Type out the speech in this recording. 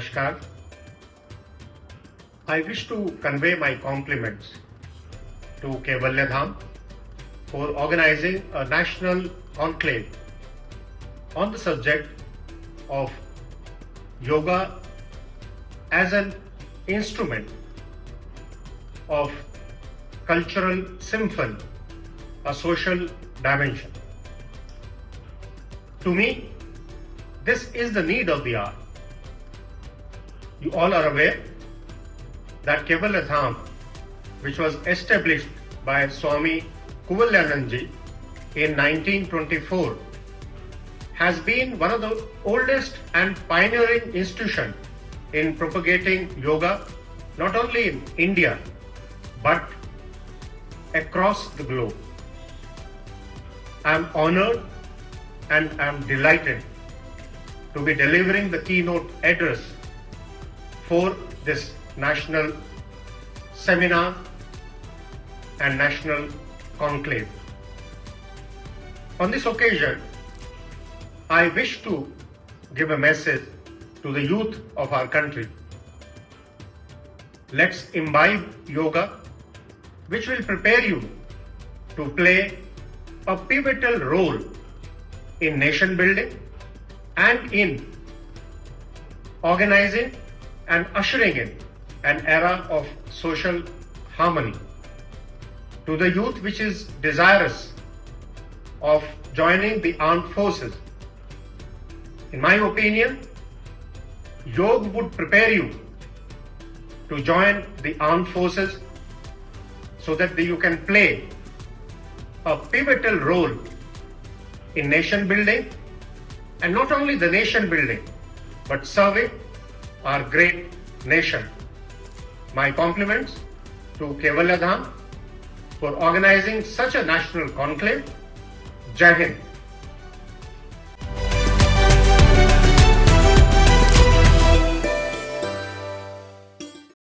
Namaskar. I wish to convey my compliments to Kaivalyadhama for organizing a national conclave on the subject of yoga as an instrument of cultural symphony, a social dimension. To me, this is the need of the hour. You all are aware that Kaivalyadhama, which was established by Swami Kaivalyadhama in 1924, has been one of the oldest and pioneering institutions in propagating yoga not only in India but across the globe. I am honored and I am delighted to be delivering the keynote address for this national seminar and national conclave. On this occasion, I wish to give a message to the youth of our country. Let's imbibe yoga, which will prepare you to play a pivotal role in nation building and in organizing and ushering in an era of social harmony. To the youth which is desirous of joining the armed forces, in my opinion, yoga would prepare you to join the armed forces so that you can play a pivotal role in nation building, and not only the nation building but serving our great nation. My compliments to Kaivalyadhama for organizing such a national conclave. Jai Hind.